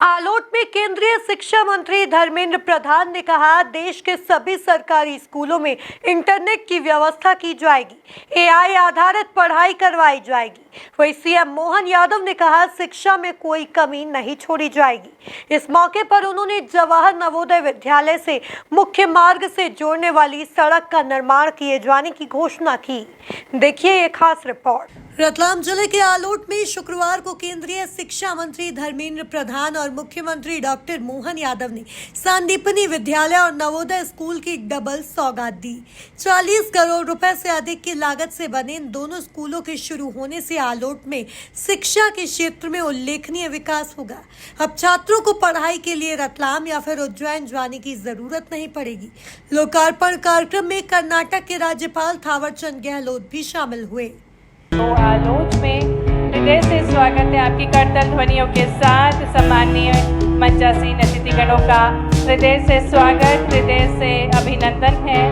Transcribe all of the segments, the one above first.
आलोट में केंद्रीय शिक्षा मंत्री धर्मेंद्र प्रधान ने कहा, देश के सभी सरकारी स्कूलों में इंटरनेट की व्यवस्था की जाएगी, एआई आधारित पढ़ाई करवाई जाएगी। वहीं सीएम मोहन यादव ने कहा, शिक्षा में कोई कमी नहीं छोड़ी जाएगी। इस मौके पर उन्होंने जवाहर नवोदय विद्यालय से मुख्य मार्ग से जोड़ने वाली सड़क का निर्माण किए जाने की घोषणा की। देखिए ये खास रिपोर्ट। रतलाम जिले के आलोट में शुक्रवार को केंद्रीय शिक्षा मंत्री धर्मेंद्र प्रधान और मुख्यमंत्री डॉक्टर मोहन यादव ने संदीपनी विद्यालय और नवोदय स्कूल की डबल सौगात दी। 40 करोड़ रुपए से अधिक की लागत से बने इन दोनों स्कूलों के शुरू होने से आलोट में शिक्षा के क्षेत्र में उल्लेखनीय विकास होगा। अब छात्रों को पढ़ाई के लिए रतलाम या फिर उज्जैन जाने की जरूरत नहीं पड़ेगी। लोकार्पण कार्यक्रम में कर्नाटक के राज्यपाल थावरचंद गहलोत भी शामिल हुए। तो आलोच में हृदय से स्वागत है आपकी करतल ध्वनियों के साथ। सम्माननीय मंचासीन अतिथिगणों का हृदय से स्वागत, हृदय से अभिनंदन है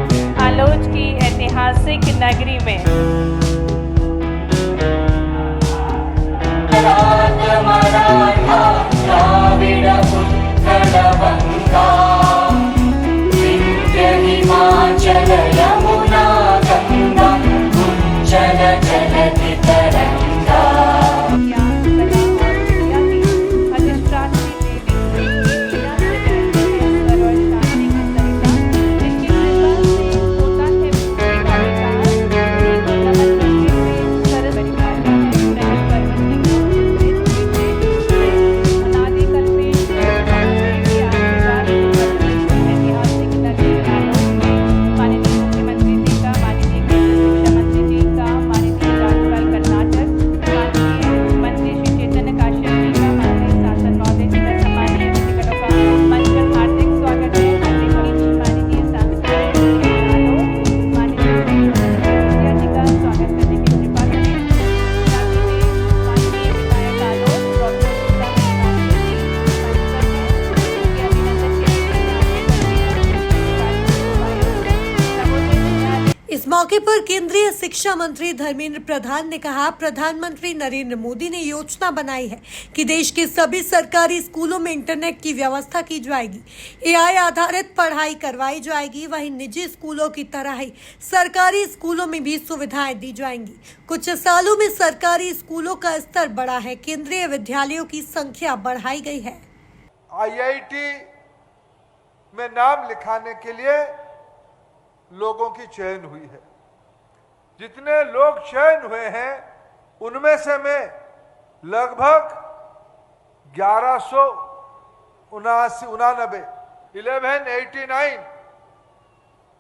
आलोच की ऐतिहासिक नगरी में। इस मौके पर केंद्रीय शिक्षा मंत्री धर्मेंद्र प्रधान ने कहा, प्रधानमंत्री नरेंद्र मोदी ने योजना बनाई है कि देश के सभी सरकारी स्कूलों में इंटरनेट की व्यवस्था की जाएगी, एआई आधारित पढ़ाई करवाई जाएगी। वहीं निजी स्कूलों की तरह ही सरकारी स्कूलों में भी सुविधाएं दी जाएंगी। कुछ सालों में सरकारी स्कूलों का स्तर बढ़ा है, केंद्रीय विद्यालयों की संख्या बढ़ाई गई है। आईआईटी में नाम लिखाने के लिए लोगों की चयन हुई है। जितने लोग चयन हुए हैं उनमें से मैं लगभग 1189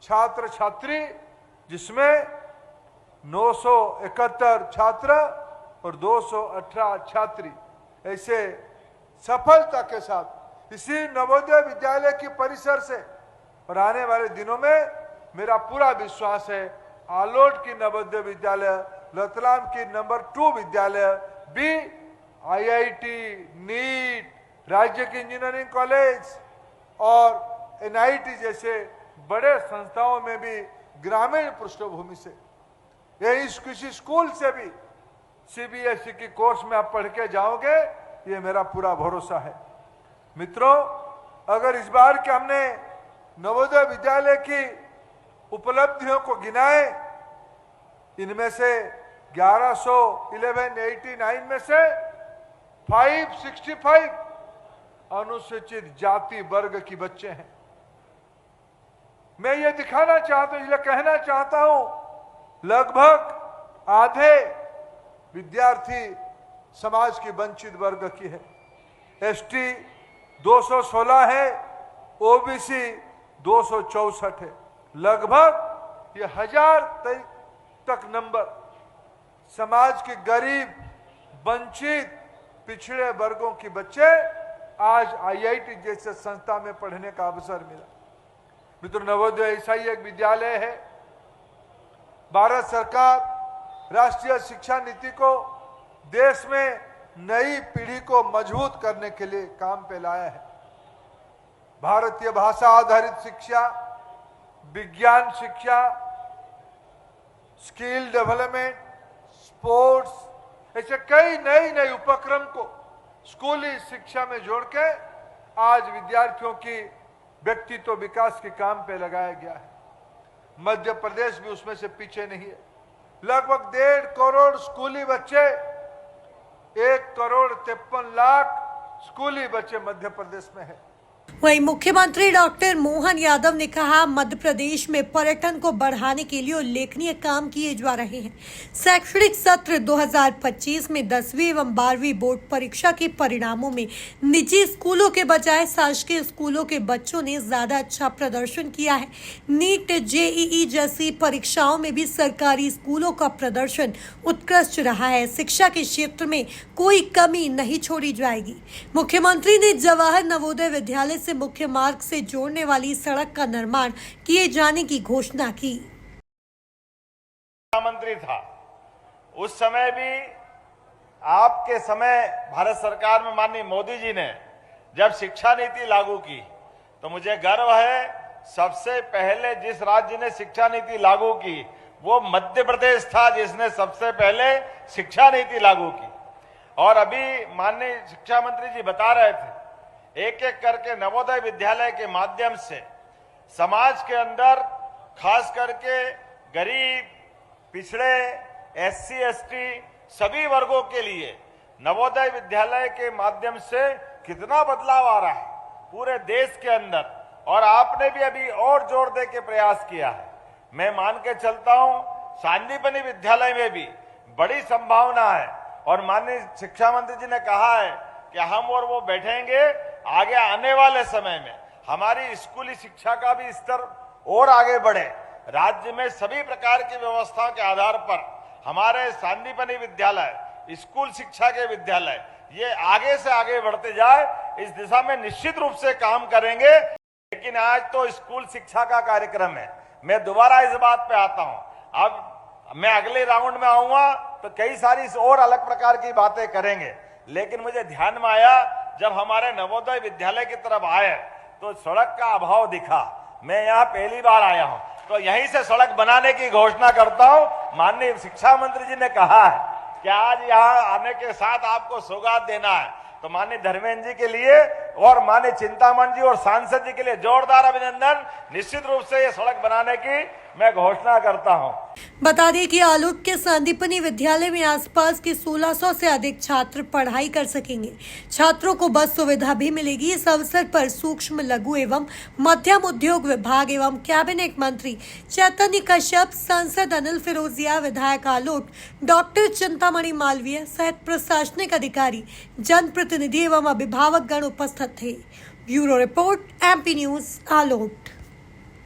छात्र छात्री, जिसमें 971 छात्र और 218 छात्री ऐसे सफलता के साथ इसी नवोदय विद्यालय की परिसर से और आने वाले दिनों में मेरा पूरा विश्वास है आलोट की नवोदय विद्यालय, रतलाम की नंबर 2 विद्यालय भी आईआईटी, नीट, राज्य के इंजीनियरिंग कॉलेज और एनआईटी जैसे बड़े संस्थाओं में भी ग्रामीण पृष्ठभूमि से यही किसी स्कूल से भी सीबीएसई की कोर्स में आप पढ़ के जाओगे, ये मेरा पूरा भरोसा है। मित्रों, अगर इस बार के हमने नवोदय विद्यालय की उपलब्धियों को गिनाए, इनमें से 1189 में से 565 अनुसूचित जाति वर्ग की बच्चे हैं। मैं ये दिखाना चाहता हूं, इसलिए कहना चाहता हूं, लगभग आधे विद्यार्थी समाज की वंचित वर्ग की है। एसटी 216 है, ओबीसी 264 है। लगभग ये 1000 तक नंबर समाज के गरीब, वंचित, पिछड़े वर्गों के बच्चे आज आईआईटी जैसे संस्था में पढ़ने का अवसर मिला। मित्रों, नवोदय ऐसा ही एक विद्यालय है। भारत सरकार राष्ट्रीय शिक्षा नीति को देश में नई पीढ़ी को मजबूत करने के लिए काम पे लाया है। भारतीय भाषा आधारित शिक्षा, विज्ञान शिक्षा, स्किल डेवलपमेंट, स्पोर्ट्स, ऐसे कई नए उपक्रम को स्कूली शिक्षा में जोड़ के आज विद्यार्थियों की व्यक्तित्व विकास के काम पे लगाया गया है। मध्य प्रदेश भी उसमें से पीछे नहीं है। लगभग 1.5 करोड़ स्कूली बच्चे, 1,53,00,000 स्कूली बच्चे मध्य प्रदेश में है। वहीं मुख्यमंत्री डॉक्टर मोहन यादव ने कहा, मध्य प्रदेश में पर्यटन को बढ़ाने के लिए उल्लेखनीय काम किए जा रहे हैं। शैक्षणिक सत्र 2025 में 10वीं एवं 12वीं बोर्ड परीक्षा के परिणामों में निजी स्कूलों के बजाय शासकीय स्कूलों के बच्चों ने ज्यादा अच्छा प्रदर्शन किया है। नीट, जेईई जैसी परीक्षाओं में भी सरकारी स्कूलों का प्रदर्शन उत्कृष्ट रहा है। शिक्षा के क्षेत्र में कोई कमी नहीं छोड़ी जाएगी। मुख्यमंत्री ने जवाहर नवोदय विद्यालय से मुख्य मार्ग से जोड़ने वाली सड़क का निर्माण किए जाने की घोषणा की। मंत्री था उस समय भी, आपके समय भारत सरकार में माननीय मोदी जी ने जब शिक्षा नीति लागू की तो मुझे गर्व है, सबसे पहले जिस राज्य ने शिक्षा नीति लागू की वो मध्य प्रदेश था, जिसने सबसे पहले शिक्षा नीति लागू की। और अभी माननीय शिक्षा मंत्री जी बता रहे थे, एक एक करके नवोदय विद्यालय के माध्यम से समाज के अंदर खास करके गरीब, पिछड़े, एससी, एसटी सभी वर्गों के लिए नवोदय विद्यालय के माध्यम से कितना बदलाव आ रहा है पूरे देश के अंदर। और आपने भी अभी और जोर दे के प्रयास किया है। मैं मान के चलता हूं सांदीपनि विद्यालय में भी बड़ी संभावना है। और माननीय शिक्षा मंत्री जी ने कहा है कि हम और वो बैठेंगे, आगे आने वाले समय में हमारी स्कूली शिक्षा का भी स्तर और आगे बढ़े। राज्य में सभी प्रकार की व्यवस्था के आधार पर हमारे सांदीपनि विद्यालय, स्कूल शिक्षा के विद्यालय ये आगे से आगे बढ़ते जाए, इस दिशा में निश्चित रूप से काम करेंगे। लेकिन आज तो स्कूल शिक्षा का कार्यक्रम है, मैं दोबारा इस बात पे आता हूं। अब मैं अगले राउंड में आऊंगा तो कई सारी और अलग प्रकार की बातें करेंगे। लेकिन मुझे ध्यान में आया, जब हमारे नवोदय विद्यालय की तरफ आए तो सड़क का अभाव दिखा। मैं यहाँ पहली बार आया हूँ तो यहीं से सड़क बनाने की घोषणा करता हूँ। माननीय शिक्षा मंत्री जी ने कहा है कि आज यहाँ आने के साथ आपको सौगात देना है, तो माननीय धर्मेंद्र जी के लिए और माननीय चिंतामण जी और सांसद जी के लिए जोरदार अभिनंदन। निश्चित रूप से ये सड़क बनाने की मैं घोषणा करता हूं। बता दें कि आलोक के सांदीपनि विद्यालय में आसपास के 1600 से अधिक छात्र पढ़ाई कर सकेंगे। छात्रों को बस सुविधा भी मिलेगी। इस अवसर पर सूक्ष्म, लघु एवं मध्यम उद्योग विभाग एवं कैबिनेट मंत्री चैतन्य कश्यप, सांसद अनिल फिरोजिया, विधायक आलोक, डॉक्टर चिंतामणि मालवीय सहित प्रशासनिक अधिकारी, जनप्रतिनिधि एवं अभिभावक गण उपस्थित थे। ब्यूरो रिपोर्ट, MP न्यूज, आलोक।